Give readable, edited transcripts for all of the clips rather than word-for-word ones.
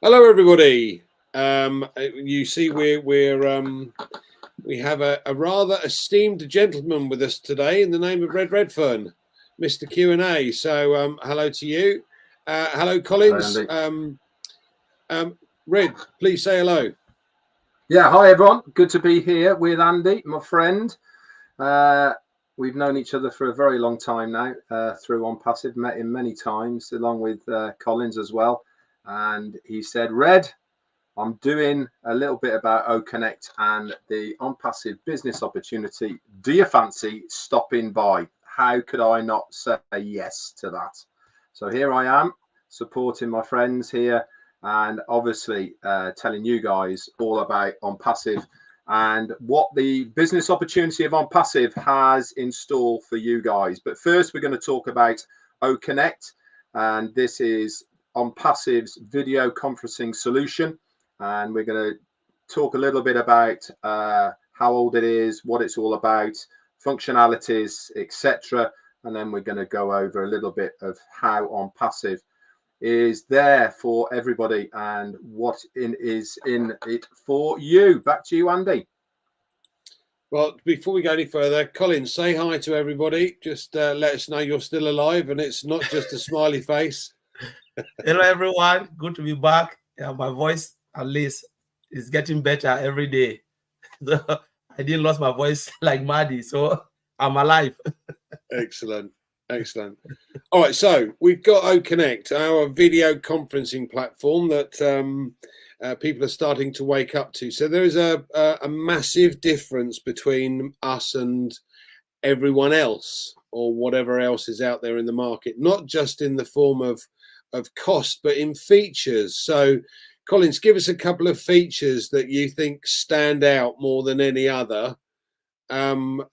Hello, everybody. You see, we have a rather esteemed gentleman with us today in the name of Redfern, Mr. Q&A. So, hello to you. Hello, Collins. Red, please say hello. Yeah, hi everyone. Good to be here with Andy, my friend. We've known each other for a very long time now through Onpassive. Met him many times, along with Collins as well. And he said, Red, I'm doing a little bit about OCONNECT and the Onpassive business opportunity. Do you fancy stopping by? How could I not say yes to that? So here I am, supporting my friends here, and obviously telling you guys all about Onpassive and what the business opportunity of Onpassive has in store for you guys. But first, we're going to talk about OCONNECT, and this is Onpassive's video conferencing solution. And we're going to talk a little bit about how old it is, what it's all about, functionalities, etc. And then we're going to go over a little bit of how Onpassive is there for everybody and what is in it for you. Back to you, Andy. Well, before we go any further, Collins, say hi to everybody. Just let us know you're still alive and it's not just a smiley face. Hello, everyone. Good to be back. Yeah, my voice, at least, is getting better every day. So I didn't lose my voice like Maddie, so I'm alive. Excellent. Excellent. All right, so we've got OCONNECT, our video conferencing platform that people are starting to wake up to. So there is a massive difference between us and everyone else or whatever else is out there in the market, not just in the form of cost, but in features. So, Collins, give us a couple of features that you think stand out more than any other. And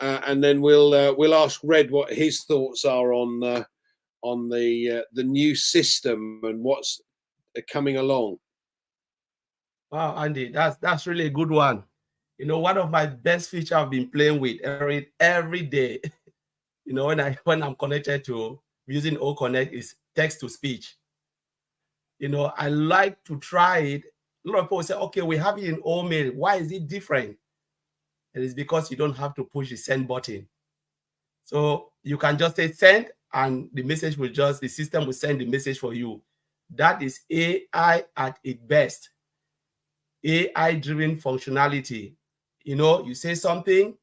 then we'll ask Red what his thoughts are on the new system and what's coming along. Wow, Andy, that's really a good one. You know, one of my best features I've been playing with every day. You know, when I'm connected to using OCONNECT is text to speech. You know, I like to try it. A lot of people say, okay, we have it in OMail. Why is it different? It is because you don't have to push the send button. So you can just say send and the system will send the message for you. That is AI at its best. AI-driven functionality. You know, you say something,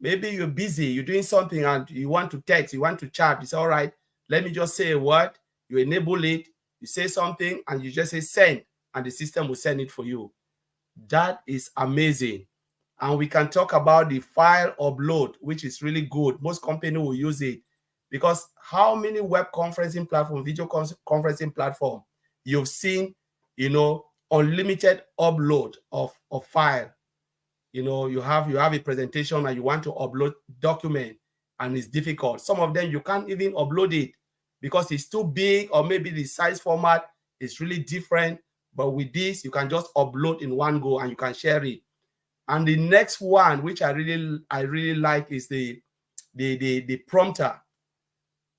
maybe you're busy, you're doing something and you want to text, you want to chat. It's all right. Let me just say a word. You enable it. You say something and you just say send and the system will send it for you. That is amazing. And we can talk about the file upload, which is really good. Most companies will use it because how many web conferencing platform, video conferencing platform you've seen, you know, unlimited upload of file. You know, you have a presentation and you want to upload document and it's difficult. Some of them you can't even upload it because it's too big or maybe the size format is really different. But with this, you can just upload in one go and you can share it. And the next one, which I really like, is the prompter.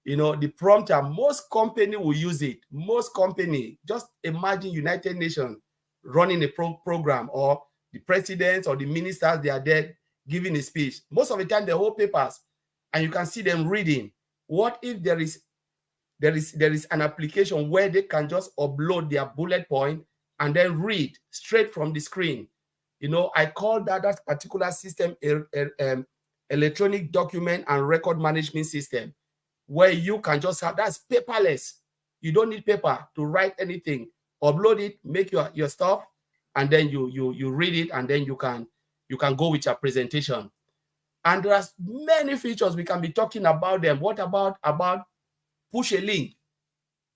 You know, the prompter, most company will use it. Most company, just imagine United Nations running a program or the presidents or the ministers, they are there giving a speech. Most of the time, they hold papers and you can see them reading. What if there is an application where they can just upload their bullet point and then read straight from the screen? You know, I call that particular system electronic document and record management system, where you can just have, that's paperless. You don't need paper to write anything. Upload it, make your stuff, and then you read it, and then you can go with your presentation. And there's many features we can be talking about them. What about push a link?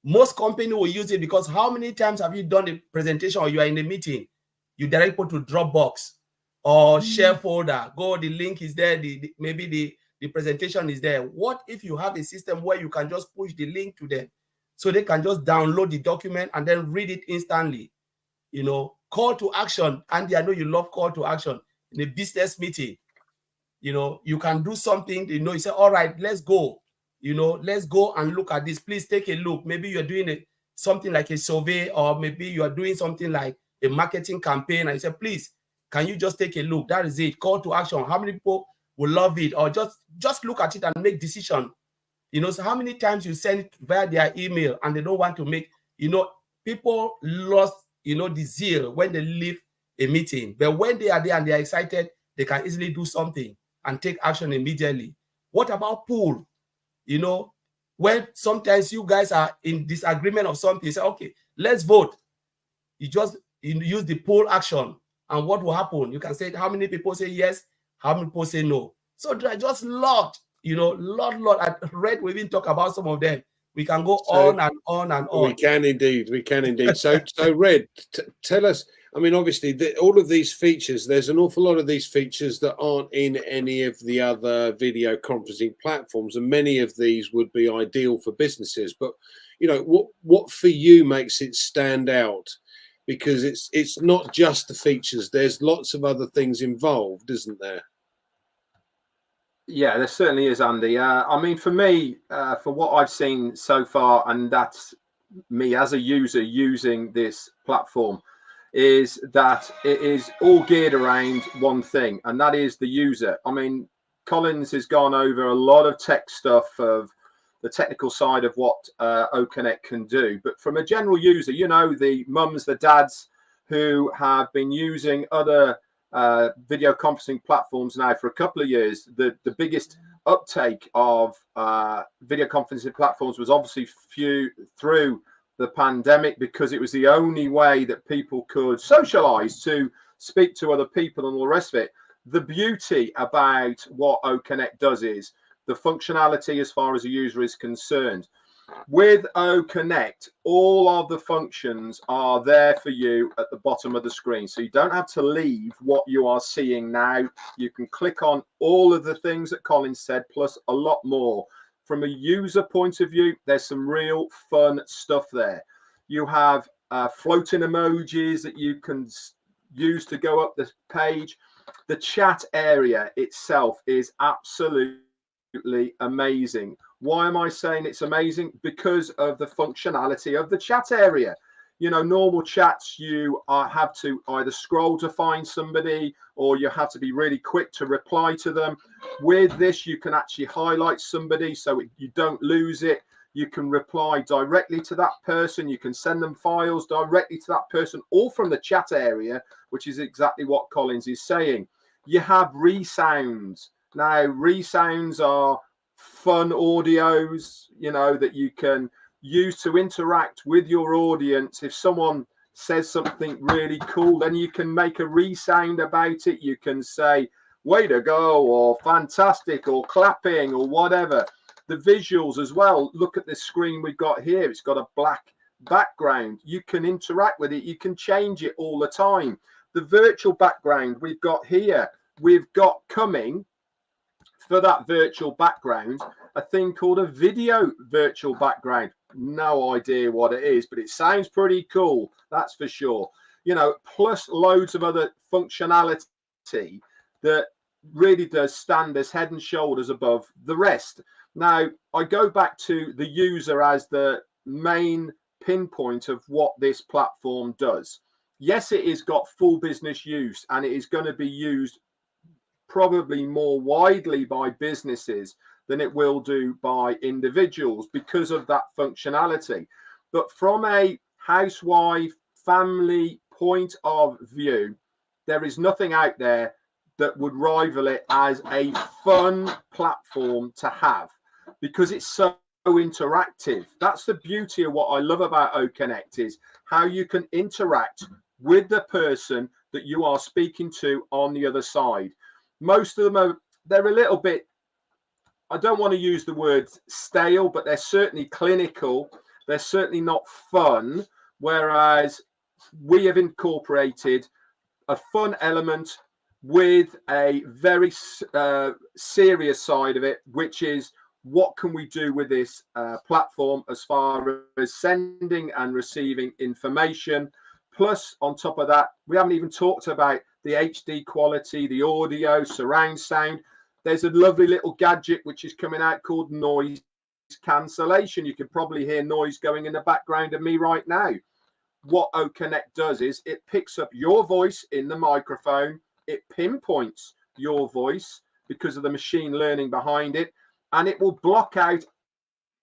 Most companies will use it because how many times have you done a presentation or you are in a meeting? You direct people to Dropbox or share folder. Go, the link is there. Maybe the presentation is there. What if you have a system where you can just push the link to them so they can just download the document and then read it instantly? You know, call to action. Andy, I know you love call to action in a business meeting. You know, you can do something, you know, you say, all right, let's go. You know, let's go and look at this. Please take a look. Maybe you're doing something like a survey, or maybe you are doing something like a marketing campaign, and you say, please, can you just take a look? That is it. Call to action. How many people will love it? Or just look at it and make decision. You know, so how many times you send it via their email and they don't want to make, you know, people lost, you know, the zeal when they leave a meeting. But when they are there and they are excited, they can easily do something and take action immediately. What about pool? You know, when sometimes you guys are in disagreement of something, you say, okay, let's vote. You just use the poll action, and what will happen? You can say how many people say yes, how many people say no. So there are just lot, you know, lot. I read, we even talk about some of them. We can go on and on and on. We can indeed. We can indeed. So Red, tell us. I mean, obviously, all of these features. There's an awful lot of these features that aren't in any of the other video conferencing platforms, and many of these would be ideal for businesses. But you know, what for you makes it stand out? Because it's not just the features. There's lots of other things involved, isn't there? Yeah, there certainly is, Andy. I mean, for me, for what I've seen so far, and that's me as a user using this platform, is that it is all geared around one thing, and that is the user. I mean, Collins has gone over a lot of tech stuff, of the technical side of what OCONNECT can do. But from a general user, you know, the mums, the dads who have been using other video conferencing platforms now for a couple of years, the biggest uptake of video conferencing platforms was obviously through the pandemic, because it was the only way that people could socialize, to speak to other people and all the rest of it. The beauty about what OCONNECT does is the functionality as far as a user is concerned. With OCONNECT, all of the functions are there for you at the bottom of the screen. So you don't have to leave what you are seeing now. You can click on all of the things that Colin said, plus a lot more. From a user point of view, there's some real fun stuff there. You have floating emojis that you can use to go up the page. The chat area itself is absolutely amazing. Why am I saying it's amazing? Because of the functionality of the chat area. You know, normal chats, you have to either scroll to find somebody, or you have to be really quick to reply to them. With this, you can actually highlight somebody so you don't lose it. You can reply directly to that person. You can send them files directly to that person, all from the chat area, which is exactly what Collins is saying. You have resounds. Now, resounds are fun audios, you know, that you can use to interact with your audience. If someone says something really cool, then you can make a resound about it. You can say, way to go, or fantastic, or clapping, or whatever. The visuals as well. Look at this screen we've got here. It's got a black background. You can interact with it. You can change it all the time. The virtual background we've got here, we've got coming for that virtual background a thing called a video virtual background. No idea what it is, but it sounds pretty cool, that's for sure. You know, plus loads of other functionality that really does stand as head and shoulders above the rest. Now, I go back to the user as the main pinpoint of what this platform does. Yes, it has got full business use, and it is going to be used probably more widely by businesses than it will do by individuals because of that functionality. But from a housewife family point of view, there is nothing out there that would rival it as a fun platform to have, because it's so interactive. That's the beauty of what I love about OCONNECT, is how you can interact with the person that you are speaking to on the other side. Most of them they're a little bit, I don't want to use the word stale, but they're certainly clinical. They're certainly not fun. Whereas we have incorporated a fun element with a very serious side of it, which is what can we do with this platform as far as sending and receiving information. Plus, on top of that, we haven't even talked about the HD quality, the audio, surround sound. There's a lovely little gadget which is coming out called Noise cancellation. You can probably hear noise going in the background of me right now. What OCONNECT does is it picks up your voice in the microphone, it pinpoints your voice because of the machine learning behind it, and it will block out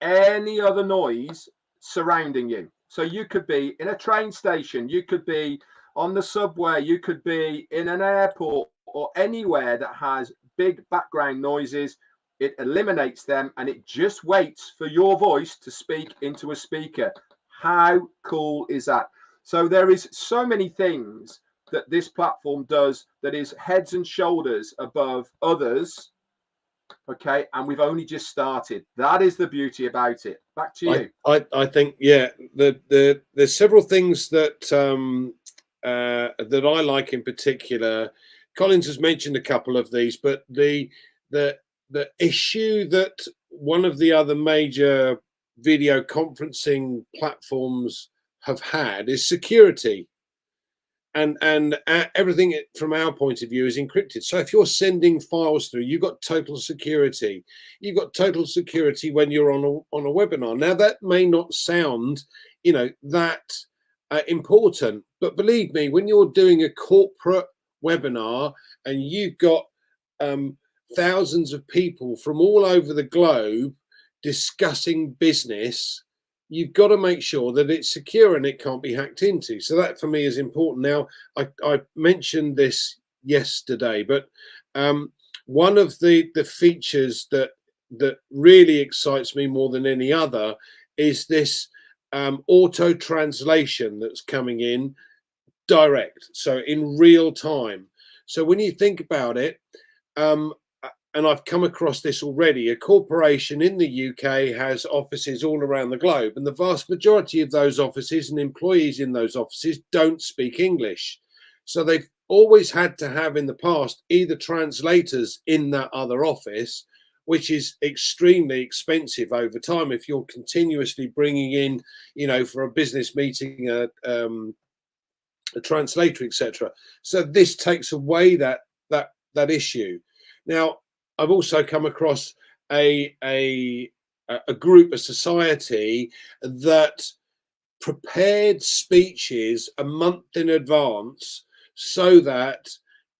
any other noise surrounding you. So you could be in a train station, you could be on the subway, you could be in an airport, or anywhere that has big background noises. It eliminates them and it just waits for your voice to speak into a speaker. How cool is that? So there is so many things that this platform does that is heads and shoulders above others. Okay, and we've only just started. That is the beauty about it. Back to you. I think, yeah, there's several things that that I like in particular. Collins has mentioned a couple of these, but the issue that one of the other major video conferencing platforms have had is security. And everything from our point of view is encrypted. So if you're sending files through, you've got total security. You've got total security when you're on a webinar. Now that may not sound, you know, that important, but believe me, when you're doing a corporate webinar and you've got thousands of people from all over the globe discussing business, you've got to make sure that it's secure and it can't be hacked into. So that for me is important. Now, I mentioned this yesterday, but one of the features that really excites me more than any other is this auto translation that's coming in direct, so in real time. So when you think about it, and I've come across this already, a corporation in the UK has offices all around the globe, and the vast majority of those offices and employees in those offices don't speak English. So they've always had to have in the past either translators in that other office, which is extremely expensive over time if you're continuously bringing in, you know, for a business meeting, a translator, etc. So this takes away that issue. Now, I've also come across a group, a society that prepared speeches a month in advance so that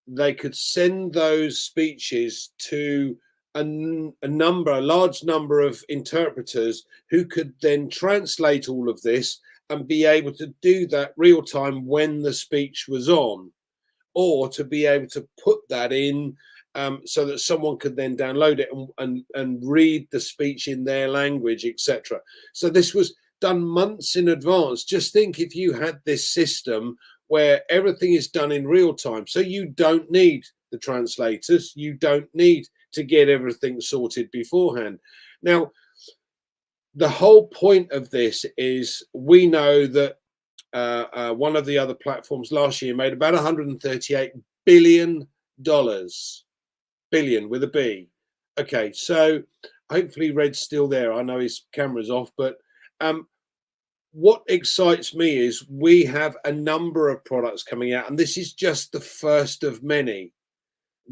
they could send those speeches to a large number of interpreters who could then translate all of this and be able to do that real time when the speech was on, or to be able to put that in so that someone could then download it and read the speech in their language, etc. So this was done months in advance. Just think if you had this system where everything is done in real time. So you don't need the translators. You don't need to get everything sorted beforehand. Now, the whole point of this is we know that one of the other platforms last year made about $138 billion. Billion with a B. Okay, so hopefully Red's still there. I know his camera's off, but what excites me is we have a number of products coming out, and this is just the first of many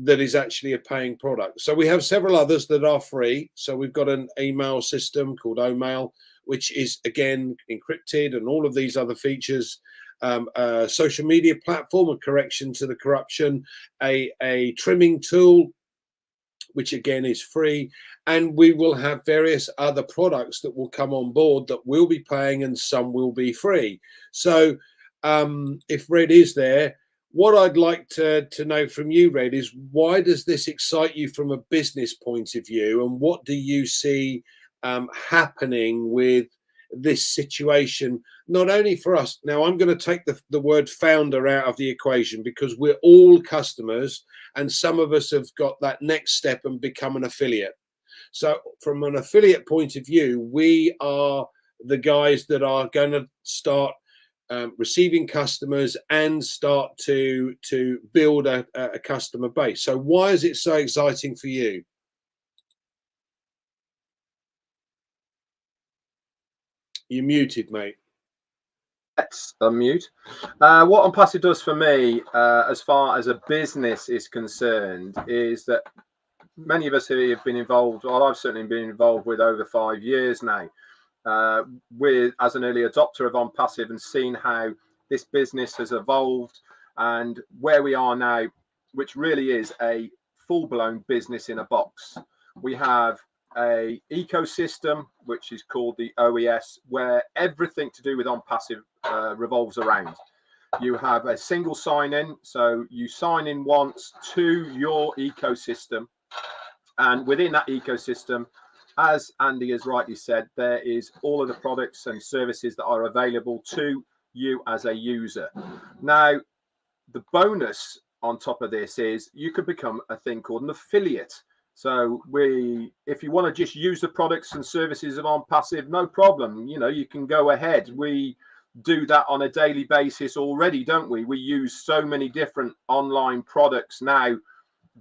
that is actually a paying product. So we have several others that are free. So we've got an email system called OMail, which is again encrypted, and all of these other features. A social media platform, a correction to the corruption, a trimming tool, which again is free, and we will have various other products that will come on board that will be paying and some will be free. So if Red is there, what I'd like to know from you, Red, is why does this excite you from a business point of view, and what do you see happening with this situation, not only for us? Now, I'm going to take the word founder out of the equation because we're all customers, and some of us have got that next step and become an affiliate. So from an affiliate point of view, we are the guys that are going to start receiving customers and start to build a customer base. So why is it so exciting for you? You're muted, mate. Let's unmute. What Onpassive does for me, as far as a business is concerned, is that many of us here have been involved, well, I've certainly been involved with over 5 years now, as an early adopter of Onpassive, and seen how this business has evolved and where we are now, which really is a full-blown business in a box. We have a ecosystem which is called the OES, where everything to do with Onpassive revolves around. You have a single sign-in, so you sign in once to your ecosystem, and within that ecosystem, as Andy has rightly said, there is all of the products and services that are available to you as a user. Now, the bonus on top of this is you could become a thing called an affiliate. So if you want to just use the products and services of Onpassive, no problem. You know, you can go ahead. We do that on a daily basis already, don't we? We use so many different online products now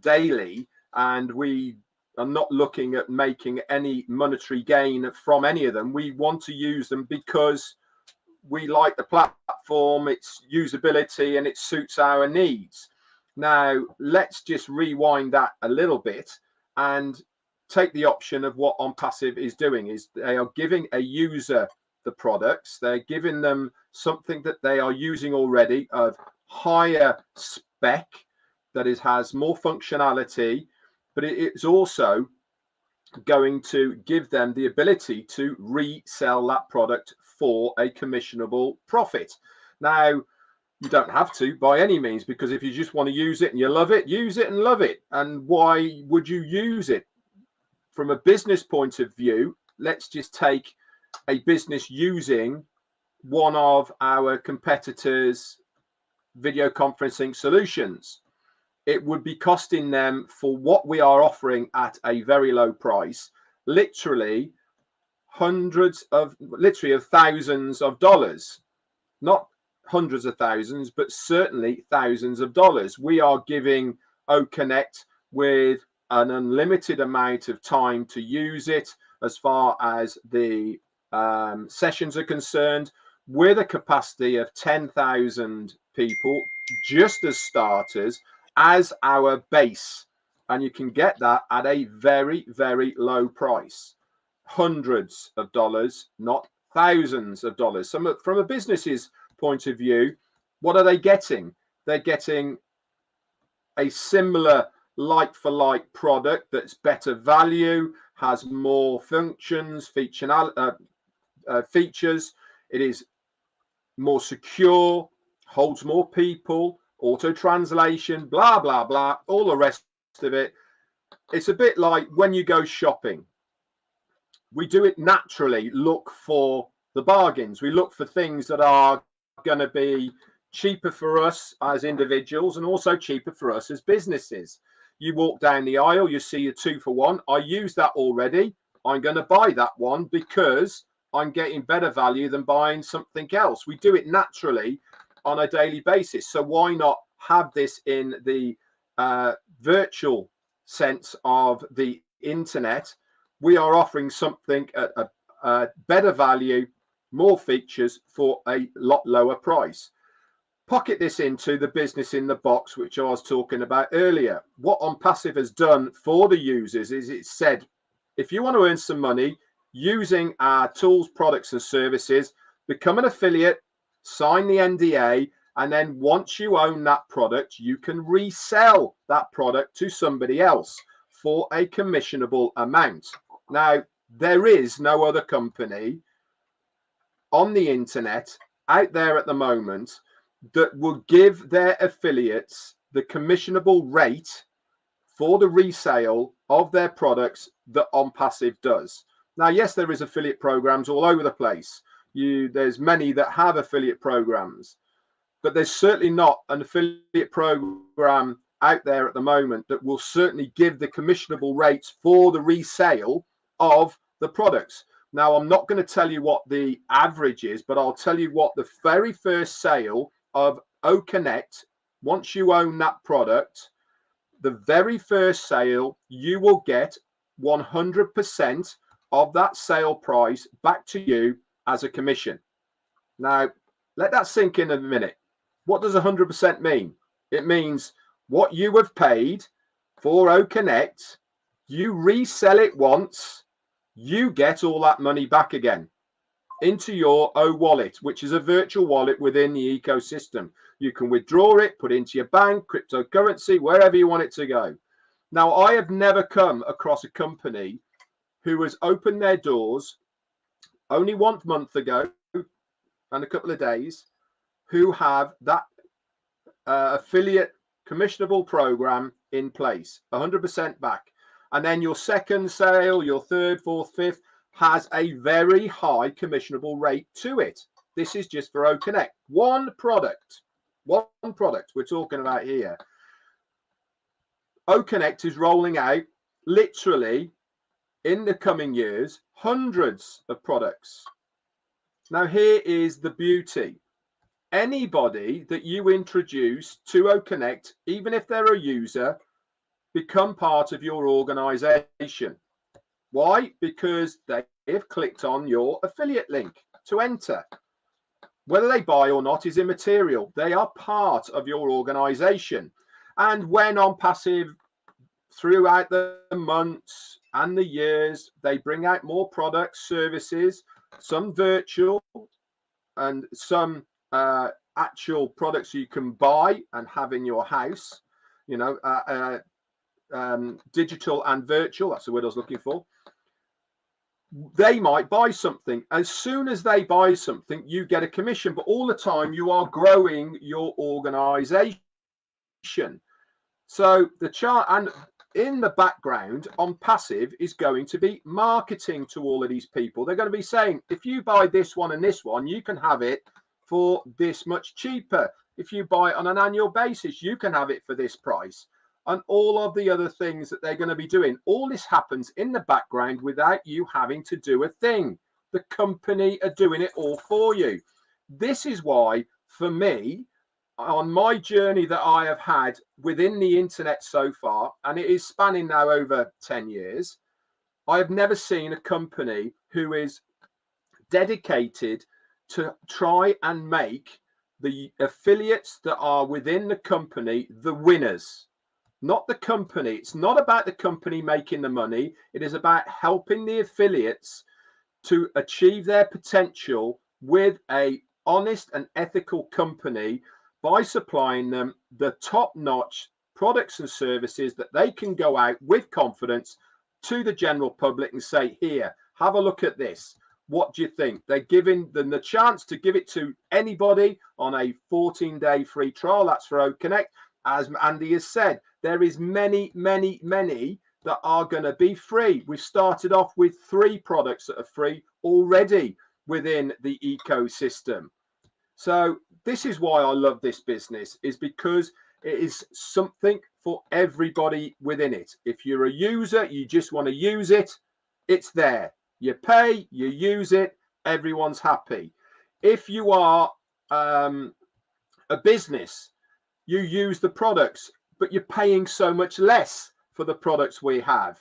daily, and we are not looking at making any monetary gain from any of them. We want to use them because we like the platform, its usability, and it suits our needs. Now, let's just rewind that a little bit and take the option of what Onpassive is doing. Is they are giving a user the products, they're giving them something that they are using already of higher spec, that has more functionality, but it is also going to give them the ability to resell that product for a commissionable profit. Now, you don't have to by any means, because if you just want to use it and you love it, use it and love it. And why would you use it? From a business point of view, let's just take a business using one of our competitors' video conferencing solutions. It would be costing them, for what we are offering at a very low price, literally thousands of dollars, not hundreds of thousands, but certainly thousands of dollars. We are giving OCONNECT with an unlimited amount of time to use it as far as the sessions are concerned, with a capacity of 10,000 people just as starters as our base, and you can get that at a very, very low price. Hundreds of dollars, not thousands of dollars. From a business's point of view, what are they getting? They're getting a similar like-for-like product that's better value, has more functions, features. It is more secure, holds more people, auto translation, blah blah blah, all the rest of it. It's a bit like when you go shopping. We do it naturally, look for the bargains. We look for things that are going to be cheaper for us as individuals and also cheaper for us as businesses. You walk down the aisle, you see a 2-for-1. I use that already. I'm going to buy that one because I'm getting better value than buying something else. We do it naturally on a daily basis. So why not have this in the virtual sense of the internet? We are offering something at a better value, more features for a lot lower price. Pocket this into the business in the box, which I was talking about earlier. What Onpassive has done for the users is it said, if you want to earn some money using our tools, products and services, become an affiliate, sign the NDA, and then once you own that product, you can resell that product to somebody else for a commissionable amount. Now, there is no other company on the internet out there at the moment that will give their affiliates the commissionable rate for the resale of their products that Onpassive does. Now, yes, there is affiliate programs all over the place. There's many that have affiliate programs, but there's certainly not an affiliate program out there at the moment that will certainly give the commissionable rates for the resale of the products. Now, I'm not going to tell you what the average is, but I'll tell you what the very first sale of OCONNECT, once you own that product, the very first sale, you will get 100% of that sale price back to you as a commission. Now, let that sink in a minute. What does 100% mean? It means what you have paid for OCONNECT You resell it once, you get all that money back again into your wallet, which is a virtual wallet within the ecosystem. You can withdraw it, put it into your bank, cryptocurrency, wherever you want it to go. Now, I have never come across a company who has opened their doors only 1 month ago and a couple of days, who have that affiliate commissionable program in place, 100% back. And then your second sale, your third, fourth, fifth, has a very high commissionable rate to it. This is just for OCONNECT. One product we're talking about here. OCONNECT is rolling out literally in the coming years hundreds of products. Now, here is the beauty. Anybody that you introduce to OCONNECT, even if they're a user, become part of your organization. Why? Because they have clicked on your affiliate link to enter. Whether they buy or not is immaterial. They are part of your organization. And when Onpassive, throughout the months and the years, they bring out more products, services, some virtual and some actual products you can buy and have in your house, you know, digital and virtual, that's the word I was looking for. They might buy something. As soon as they buy something, you get a commission, but all the time you are growing your organization. So the chart, and in the background, Onpassive is going to be marketing to all of these people. They're going to be saying, if you buy this one and this one, you can have it for this much cheaper. If you buy it on an annual basis, you can have it for this price. And all of the other things that they're going to be doing. All this happens in the background without you having to do a thing. The company are doing it all for you. This is why, for me, on my journey that I have had within the internet so far, and it is spanning now over 10 years, I have never seen a company who is dedicated to try and make the affiliates that are within the company the winners. Not the company. It's not about the company making the money. It is about helping the affiliates to achieve their potential with a honest and ethical company by supplying them the top-notch products and services that they can go out with confidence to the general public and say, here, have a look at this. What do you think? They're giving them the chance to give it to anybody on a 14-day free trial. That's for OCONNECT. As Andy has said, there is many that are going to be free. We've started off with 3 products that are free already within the ecosystem. So this is why I love this business, is because it is something for everybody within it. If you're a user, you just want to use it, it's there. You pay, you use it, everyone's happy. If you are a business, you use the products, but you're paying so much less for the products we have.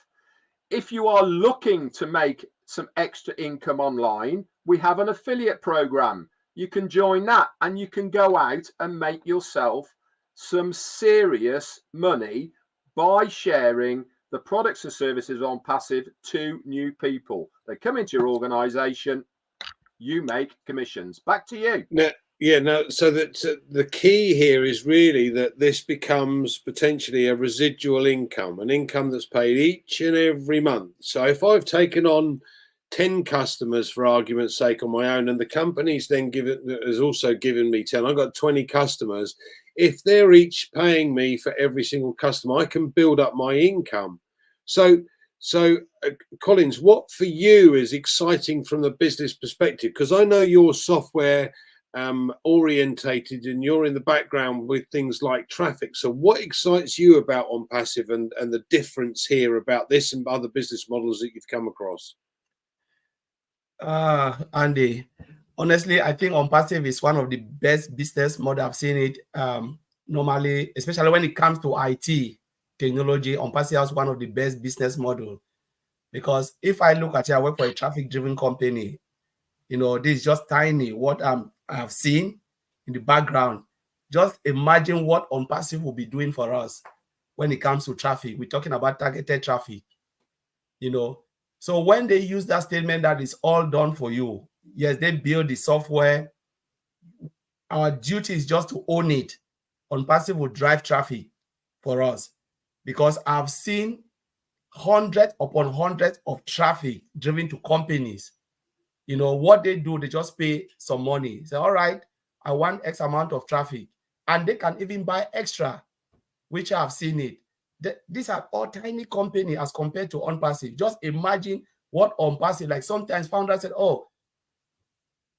If you are looking to make some extra income online, we have an affiliate program. You can join that and you can go out and make yourself some serious money by sharing the products and services on Onpassive to new people. They come into your organization, you make commissions. Back to you. Yeah, no, so that the key here is really that this becomes potentially a residual income, an income that's paid each and every month. So if I've taken on 10 customers, for argument's sake, on my own, and the company's then has also given me 10, I've got 20 customers. If they're each paying me for every single customer, I can build up my income. So Collins, what for you is exciting from the business perspective? Because I know your software orientated and you're in the background with things like traffic. So what excites you about Onpassive and the difference here about this and other business models that you've come across? Andy, honestly, I think Onpassive is one of the best business models. I've seen it normally, especially when it comes to IT technology. Onpassive is one of the best business models, because if I look at it, I work for a traffic-driven company. You know, this is just tiny what I've seen in the background. Just imagine what Onpassive will be doing for us when it comes to traffic. We're talking about targeted traffic. you know. So when they use that statement that is all done for you, yes, they build the software. Our duty is just to own it. Onpassive will drive traffic for us, because I've seen hundreds upon hundreds of traffic driven to companies. You know what they do, they just pay some money, say, all right, I want X amount of traffic, and they can even buy extra, which I've seen it. These are all tiny companies as compared to Onpassive. Just imagine what Onpassive, like sometimes founders said, oh,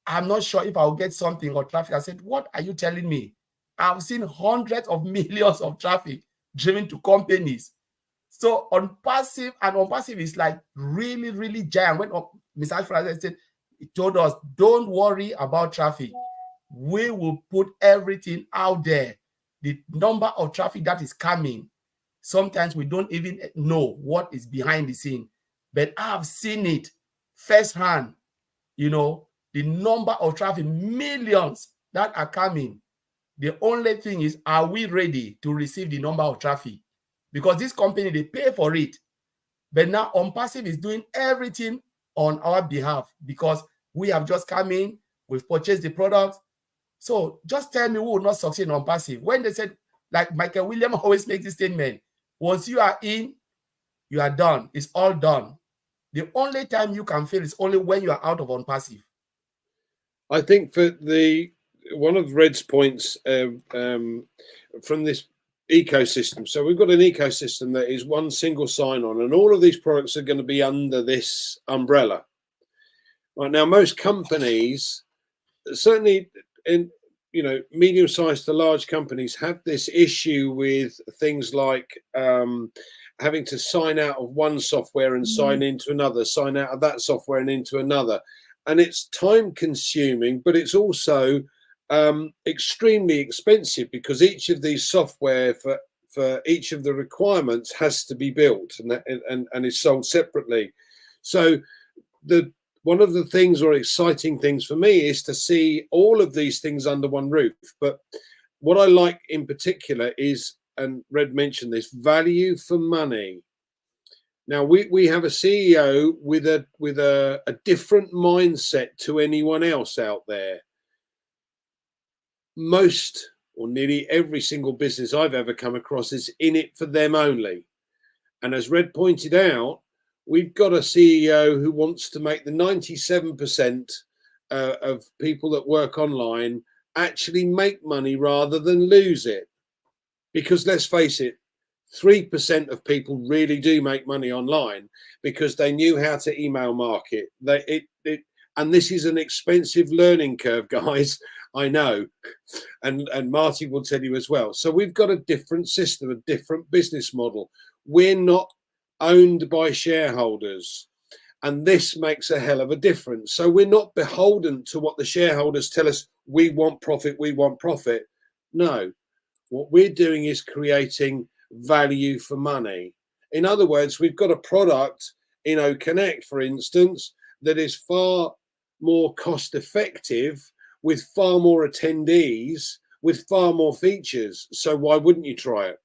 I'm not sure if I'll get something or traffic. I said, what are you telling me? I've seen hundreds of millions of traffic driven to companies. So Onpassive is like really, really giant. When Mr. Alfred said, he told us, don't worry about traffic. We will put everything out there. The number of traffic that is coming, sometimes we don't even know what is behind the scene. But I've seen it firsthand, you know, the number of traffic, millions that are coming. The only thing is, are we ready to receive the number of traffic? Because this company, they pay for it. But now Onpassive is doing everything on our behalf, because we have just come in, we've purchased the product. So just tell me who will not succeed on Onpassive. When they said, like Michael Williams always makes this statement, once you are in, you are done. It's all done. The only time you can fail is only when you are out of Onpassive. I think for one of Red's points from this ecosystem. So we've got an ecosystem that is one single sign-on, and all of these products are going to be under this umbrella. Right now, most companies, certainly in medium-sized to large companies, have this issue with things like having to sign out of one software and sign into another, sign out of that software and into another. And it's time consuming, but it's also extremely expensive, because each of these software for each of the requirements has to be built and is sold separately. So one of the things or exciting things for me is to see all of these things under one roof. But what I like in particular is, and Red mentioned this, value for money. Now we have a CEO with a different mindset to anyone else out there. Most or nearly every single business I've ever come across is in it for them only. And as Red pointed out, we've got a CEO who wants to make the 97% of people that work online actually make money rather than lose it. Because let's face it, 3% of people really do make money online because they knew how to email market. And this is an expensive learning curve, guys. I know, and Marty will tell you as well. So we've got a different system, a different business model. We're not owned by shareholders, and this makes a hell of a difference. So we're not beholden to what the shareholders tell us. We want profit, we want profit. No, what we're doing is creating value for money. In other words, we've got a product in OCONNECT, for instance, that is far more cost effective, with far more attendees, with far more features. So why wouldn't you try it?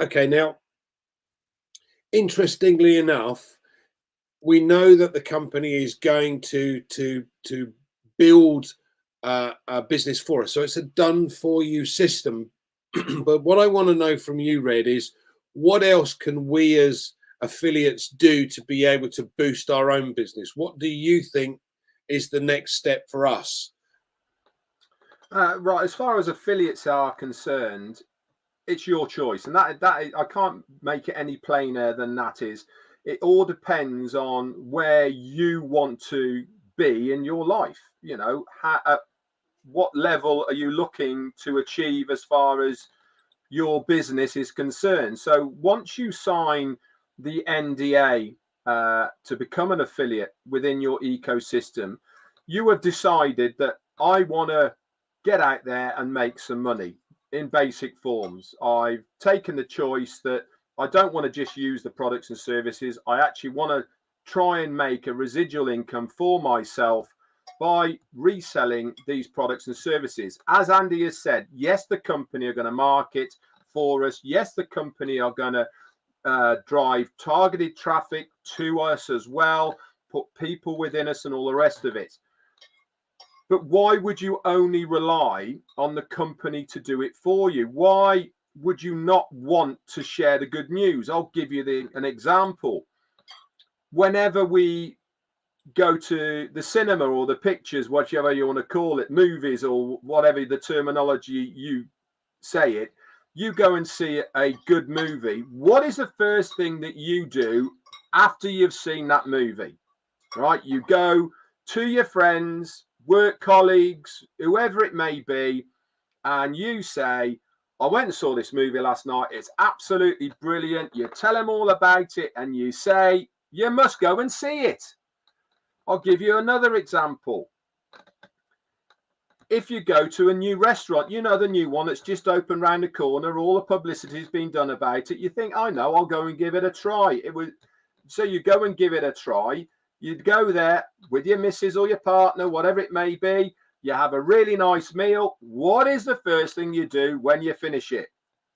Okay, now, interestingly enough, we know that the company is going to build a business for us. So it's a done for you system. But what I want to know from you, Red, is what else can we as affiliates do to be able to boost our own business? What do you think is the next step for us? Right, as far as affiliates are concerned, it's your choice, and that I can't make it any plainer than that. Is it all depends on where you want to be in your life. You know, at what level are you looking to achieve as far as your business is concerned? So once you sign the NDA to become an affiliate within your ecosystem, you have decided that I want to get out there and make some money in basic forms. I've taken the choice that I don't want to just use the products and services. I actually want to try and make a residual income for myself by reselling these products and services. As Andy has said, yes, the company are going to market for us. Yes, the company are going to drive targeted traffic to us as well, put people within us and all the rest of it. But why would you only rely on the company to do it for you? Why would you not want to share the good news? I'll give you an example. Whenever we go to the cinema or the pictures, whatever you want to call it, movies or whatever the terminology you say it, you go and see a good movie. What is the first thing that you do after you've seen that movie? Right? You go to your friends, work colleagues, whoever it may be, and you say, I went and saw this movie last night. It's absolutely brilliant. You tell them all about it and you say, you must go and see it. I'll give you another example. If you go to a new restaurant, you know, the new one that's just opened round the corner, all the publicity has been done about it. You think, I know, I'll go and give it a try. So you go and give it a try. You'd go there with your missus or your partner, whatever it may be. You have a really nice meal. What is the first thing you do when you finish it?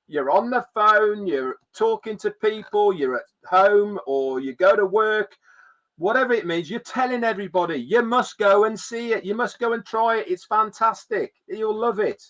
You're on the phone, you're talking to people, you're at home, or you go to work. Whatever it means, you're telling everybody, you must go and see it. You must go and try it. It's fantastic. You'll love it.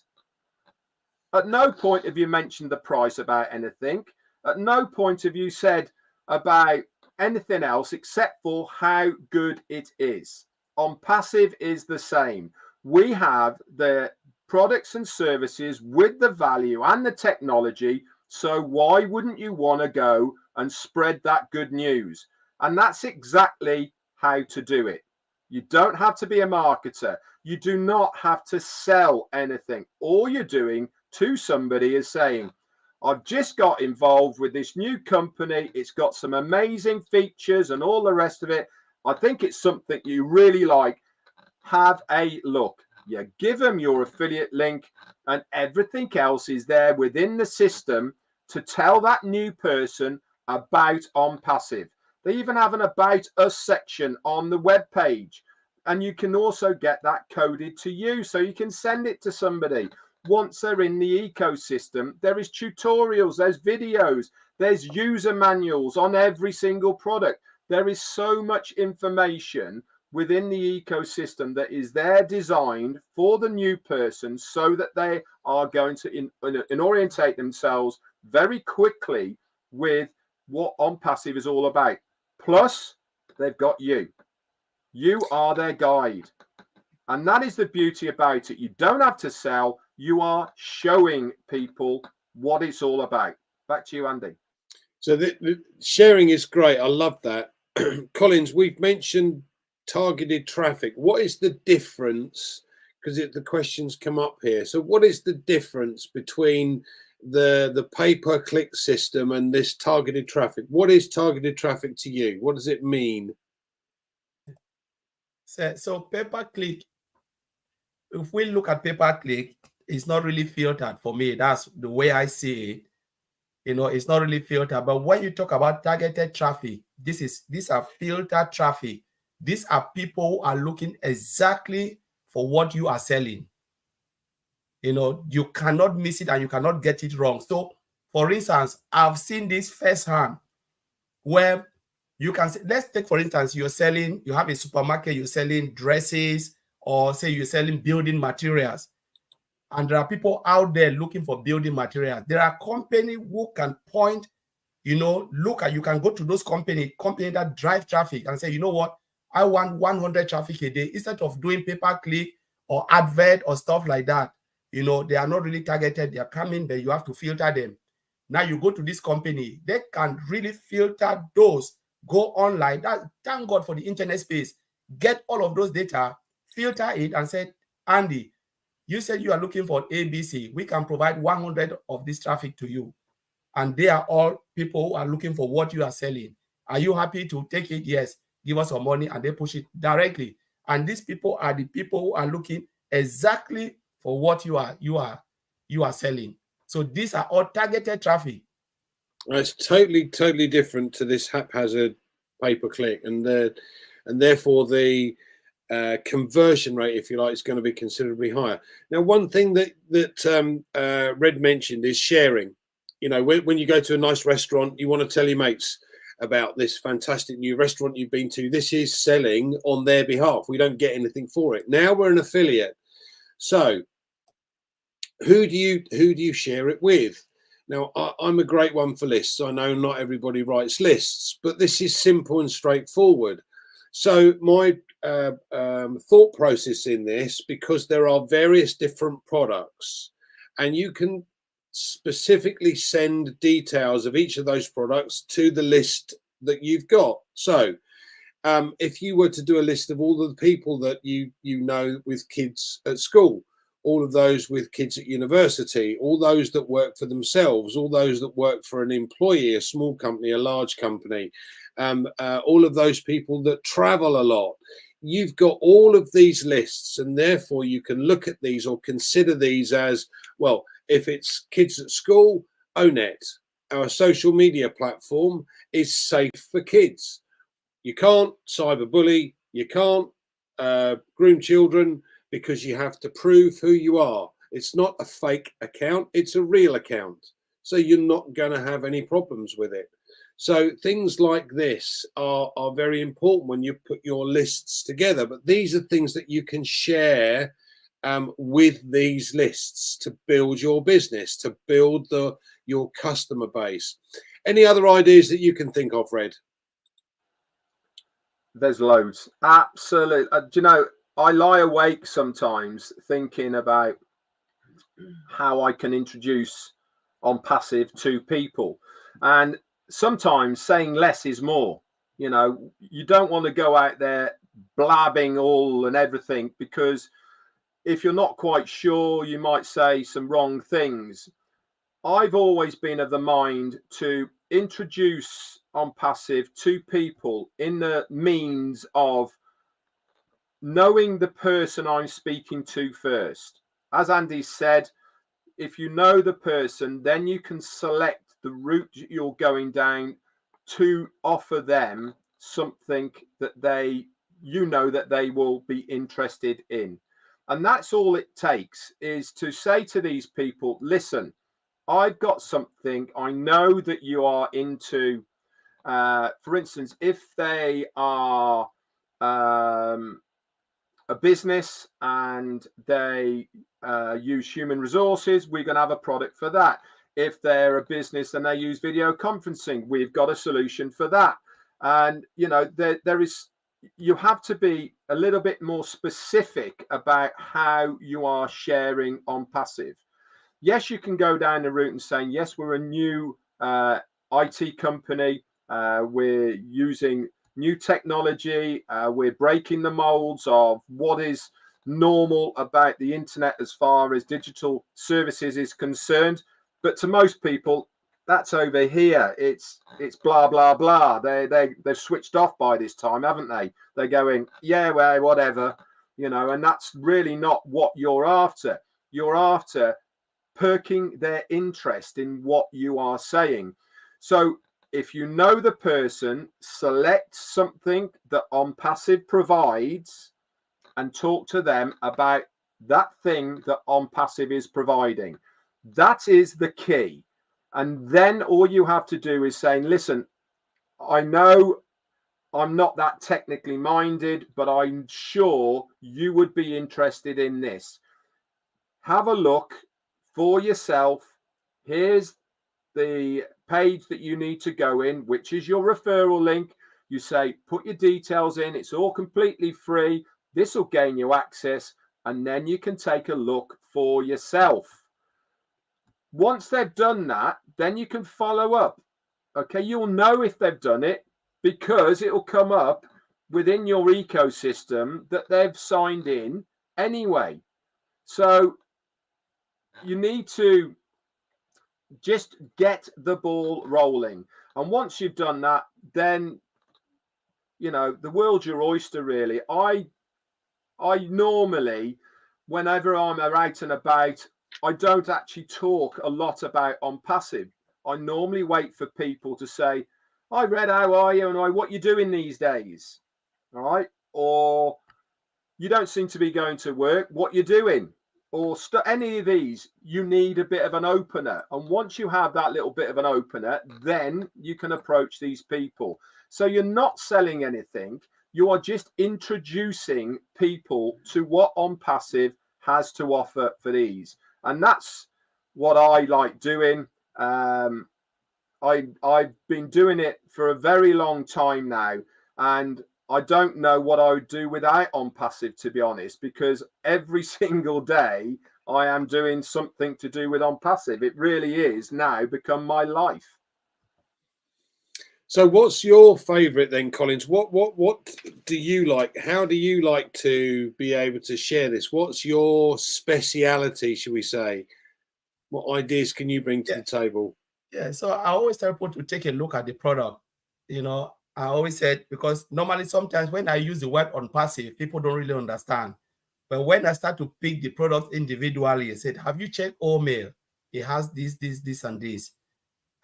At no point have you mentioned the price about anything. At no point have you said about anything else except for how good it is. Onpassive is the same. We have the products and services with the value and the technology. So why wouldn't you want to go and spread that good news? And that's exactly how to do it. You don't have to be a marketer. You do not have to sell anything. All you're doing to somebody is saying, I've just got involved with this new company. It's got some amazing features and all the rest of it. I think it's something you really like. Have a look. You give them your affiliate link and everything else is there within the system to tell that new person about Onpassive. They even have an About Us section on the web page, and you can also get that coded to you so you can send it to somebody. Once they're in the ecosystem, there is tutorials, there's videos, there's user manuals on every single product. There is so much information within the ecosystem that is there designed for the new person so that they are going to orientate themselves very quickly with what Onpassive is all about. Plus, they've got you. You are their guide. And that is the beauty about it. You don't have to sell. You are showing people what it's all about. Back to you, Andy. So the sharing is great. I love that. Collins, we've mentioned targeted traffic. What is the difference? Because the questions come up here. So what is the difference between the pay-per-click system and this targeted traffic? What is targeted traffic to you? What does it mean? So pay-per-click, if we look at pay-per-click, it's not really filtered for me. That's the way I see it. You know, it's not really filtered. But when you talk about targeted traffic, these are filtered traffic. These are people who are looking exactly for what you are selling. You know, you cannot miss it and you cannot get it wrong. So, for instance, I've seen this firsthand where you can say, let's take, for instance, you have a supermarket, you're selling dresses, or say you're selling building materials. And there are people out there looking for building materials. There are companies who can point, you know, you can go to those companies that drive traffic and say, you know what, I want 100 traffic a day instead of doing pay-per-click or advert or stuff like that. You know, they are not really targeted. They are coming, but you have to filter them. Now you go to this company, they can really filter those, go online. Thank God for the internet space. Get all of those data, filter it and say, Andy, you said you are looking for ABC. We can provide 100 of this traffic to you. And they are all people who are looking for what you are selling. Are you happy to take it? Yes. Give us some money, and they push it directly. And these people are the people who are looking exactly for what you are selling. So these are all targeted traffic. It's totally different to this haphazard pay-per-click, and therefore the conversion rate, if you like, is going to be considerably higher. Now, one thing that Red mentioned is sharing. You know, when you go to a nice restaurant, you want to tell your mates about this fantastic new restaurant you've been to. This is selling on their behalf. We don't get anything for it. Now we're an affiliate. So who do you share it with? Now, I'm a great one for lists. I know not everybody writes lists, but this is simple and straightforward. So my thought process in this, because there are various different products, and you can specifically send details of each of those products to the list that you've got. So if you were to do a list of all of the people that you know with kids at school, all of those with kids at university, all those that work for themselves, all those that work for an employee, a small company, a large company, all of those people that travel a lot. You've got all of these lists, and therefore you can look at these or consider these as, well, if it's kids at school, OCONNECT, our social media platform, is safe for kids. You can't cyberbully, you can't groom children, because you have to prove who you are. It's not a fake account, it's a real account. So you're not going to have any problems with it. So things like this are very important when you put your lists together. But these are things that you can share with these lists to build your business, to build your customer base. Any other ideas that you can think of, Red? There's loads. Absolutely. Do you know, I lie awake sometimes thinking about how I can introduce Onpassive to people. And sometimes saying less is more. You know, you don't want to go out there blabbing all and everything, because if you're not quite sure, you might say some wrong things. I've always been of the mind to introduce Onpassive to people in the means of knowing the person I'm speaking to first. As Andy said, if you know the person, then you can select the route you're going down to offer them something that that they will be interested in. And that's all it takes, is to say to these people, listen, I've got something I know that you are into. For instance, if they are a business and they use human resources, we're going to have a product for that. If they're a business and they use video conferencing, we've got a solution for that. And you know, you have to be a little bit more specific about how you are sharing Onpassive. Yes, you can go down the route and saying, yes, we're a new IT company, we're using new technology, we're breaking the molds of what is normal about the internet as far as digital services is concerned. But to most people, that's over here. It's blah blah blah. They've switched off by this time, haven't they? They're going, yeah, well, whatever, you know. And that's really not what you're after. You're after perking their interest in what you are saying. So if you know the person, select something that Onpassive provides and talk to them about that thing that Onpassive is providing. That is the key. And then all you have to do is saying, listen, I know I'm not that technically minded, but I'm sure you would be interested in this. Have a look for yourself. Here's the page that you need to go in, which is your referral link. You say, put your details in. It's all completely free. This will gain you access, and then you can take a look for yourself. Once they've done that, then you can follow up. Okay, you'll know if they've done it because it will come up within your ecosystem that they've signed in anyway. So you need to just get the ball rolling. And once you've done that, then, you know, the world's your oyster, really. I normally, whenever I'm out and about, I don't actually talk a lot about Onpassive. I normally wait for people to say, hi, Red, how are you? And what you doing these days? All right. Or you don't seem to be going to work. What you doing? or any of these, you need a bit of an opener. And once you have that little bit of an opener, then you can approach these people. So you're not selling anything. You are just introducing people to what Onpassive has to offer for these. And that's what I like doing. I've been doing it for a very long time now, and I don't know what I would do without Onpassive, to be honest, because every single day I am doing something to do with Onpassive. It really is now become my life. So what's your favorite then, Collins? What do you like? How do you like to be able to share this? What's your speciality, should we say? What ideas can you bring to the table? Yeah, so I always tell people to take a look at the product. You know, I always said, because normally sometimes when I use the word Onpassive, people don't really understand. But when I start to pick the product individually, I said, have you checked Mail? It has this, and this.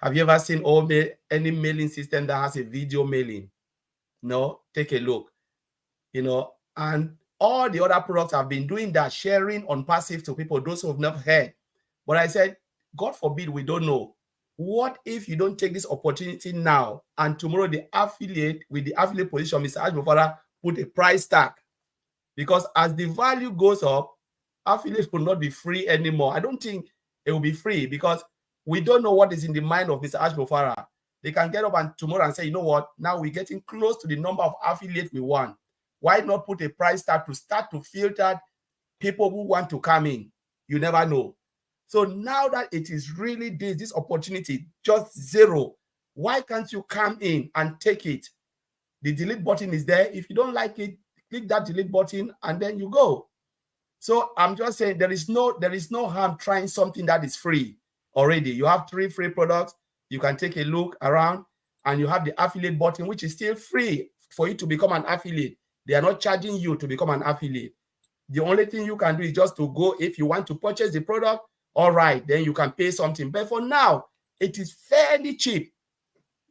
Have you ever seen Mail, any mailing system that has a video mailing? No, take a look. You know, and all the other products have been doing that, sharing Onpassive to people, those who have never heard. But I said, God forbid, we don't know. What if you don't take this opportunity now, and tomorrow the affiliate with the affiliate position, Mr. Mufareh, put a price tag? Because as the value goes up, affiliates will not be free anymore. I don't think it will be free, because we don't know what is in the mind of Mr. Mufareh. They can get up and tomorrow and say, you know what, now we're getting close to the number of affiliates we want. Why not put a price tag to start to filter people who want to come in? You never know. So now that it is really this opportunity, just zero, why can't you come in and take it? The delete button is there. If you don't like it, click that delete button and then you go. So I'm just saying there is no harm trying something that is free already. You have 3 free products. You can take a look around, and you have the affiliate button, which is still free for you to become an affiliate. They are not charging you to become an affiliate. The only thing you can do is just to go, if you want to purchase the product, all right, then you can pay something. But for now, it is fairly cheap.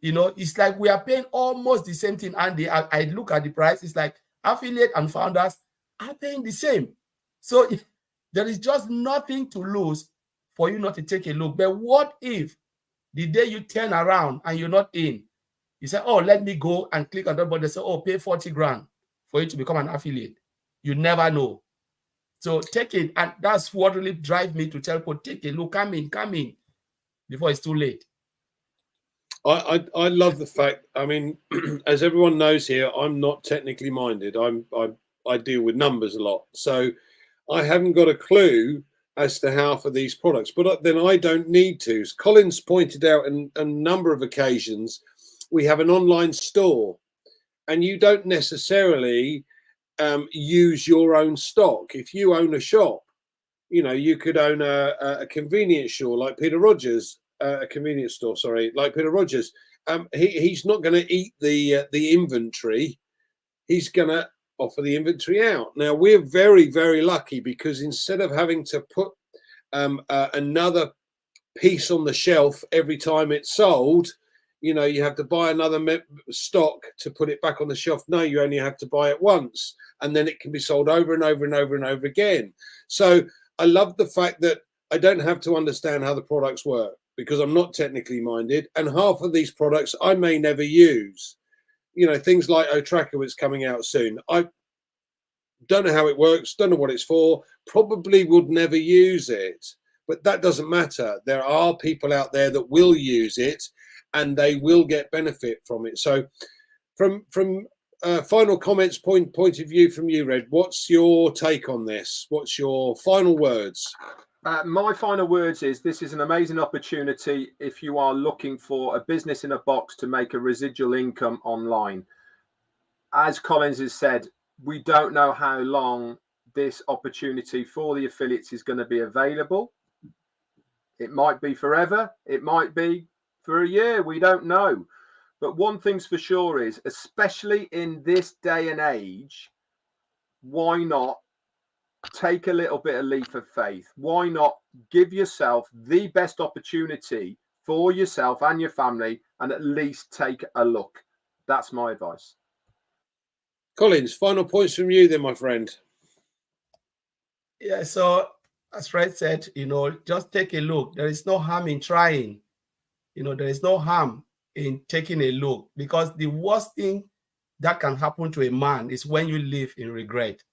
You know, it's like we are paying almost the same thing. And I look at the price, it's like affiliate and founders are paying the same. So there is just nothing to lose for you not to take a look. But what if the day you turn around and you're not in, you say, oh, let me go and click on that button. They say, oh, pay 40 grand for you to become an affiliate. You never know. So take it. And that's what really drives me to tell people, take a look, come in before it's too late. I love the fact, I mean, as everyone knows here, I'm not technically minded. I deal with numbers a lot. So I haven't got a clue as to how for these products, but then I don't need to. As Collins pointed out on a number of occasions, we have an online store, and you don't necessarily use your own stock. If you own a shop, you know, you could own a convenience store like Peter Rogers, a convenience store, sorry, like Peter Rogers. He's not going to eat the inventory. He's going to offer the inventory out. Now, we're very, very lucky, because instead of having to put another piece on the shelf every time it's sold, you know, you have to buy another stock to put it back on the shelf. No, you only have to buy it once, and then it can be sold over and over and over and over again. So I love the fact that I don't have to understand how the products work, because I'm not technically minded, and half of these products I may never use. You know, things like OTracker, which is coming out soon. I don't know how it works, don't know what it's for, probably would never use it, but that doesn't matter. There are people out there that will use it, and they will get benefit from it. So from final comments point of view from you, Red, what's your take on this? What's your final words? My final words is, this is an amazing opportunity if you are looking for a business in a box to make a residual income online. As Collins has said, we don't know how long this opportunity for the affiliates is going to be available. It might be forever. It might be for a year. We don't know. But one thing's for sure is, especially in this day and age, why not take a little bit of leap of faith? Why not give yourself the best opportunity for yourself and your family, and at least take a look? That's my advice. Collins, final points from you then, my friend. Yeah, so as Fred said, you know, just take a look. There is no harm in trying. You know, there is no harm in taking a look, because the worst thing that can happen to a man is when you live in regret.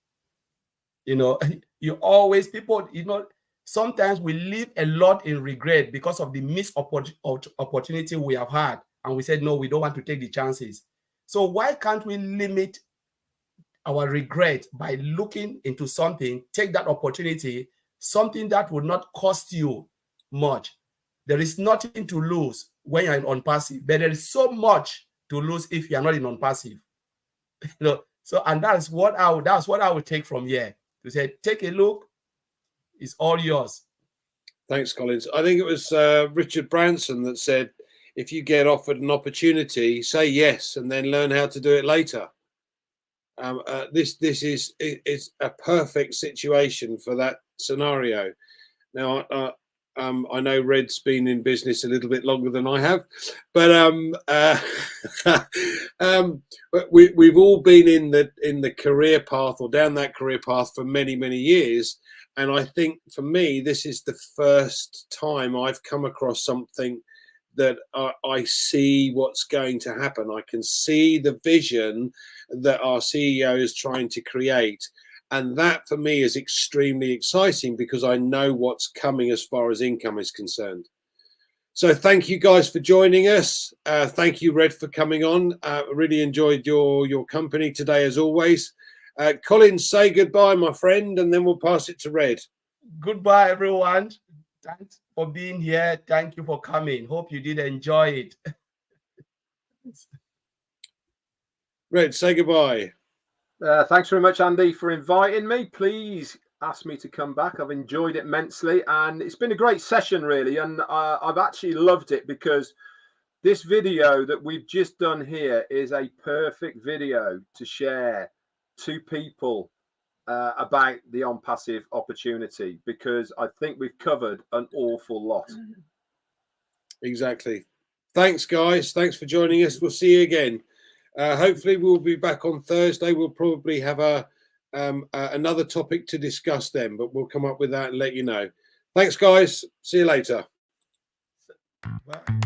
You know, you always, people, you know, sometimes we live a lot in regret because of the missed opportunity we have had. And we said, no, we don't want to take the chances. So why can't we limit our regret by looking into something, take that opportunity, something that would not cost you much. There is nothing to lose when you're in Onpassive, but there is so much to lose if you're not in Onpassive. You know, so, and that's what I would take from here, to say, take a look, it's all yours. Thanks, Collins. I think it was Richard Branson that said, if you get offered an opportunity, say yes, and then learn how to do it later. This is a perfect situation for that scenario. Now, I know Red's been in business a little bit longer than I have, but we've all been in the career path, or down that career path, for many years. And I think for me, this is the first time I've come across something that I see what's going to happen. I can see the vision that our CEO is trying to create. And that for me is extremely exciting, because I know what's coming as far as income is concerned. So thank you guys for joining us. Thank you, Red, for coming on. I really enjoyed your company today, as always. Colin, say goodbye, my friend, and then we'll pass it to Red. Goodbye, everyone. Thanks for being here. Thank you for coming. Hope you did enjoy it. Red, say goodbye. Thanks very much, Andy, for inviting me. Please ask me to come back. I've enjoyed it immensely, and it's been a great session, really. And I've actually loved it, because this video that we've just done here is a perfect video to share to people about the Onpassive opportunity, because I think we've covered an awful lot. Exactly. Thanks, guys. Thanks for joining us. We'll see you again. Hopefully we'll be back on Thursday. We'll probably have another topic to discuss then, but we'll come up with that and let you know. Thanks, guys. See you later. Bye.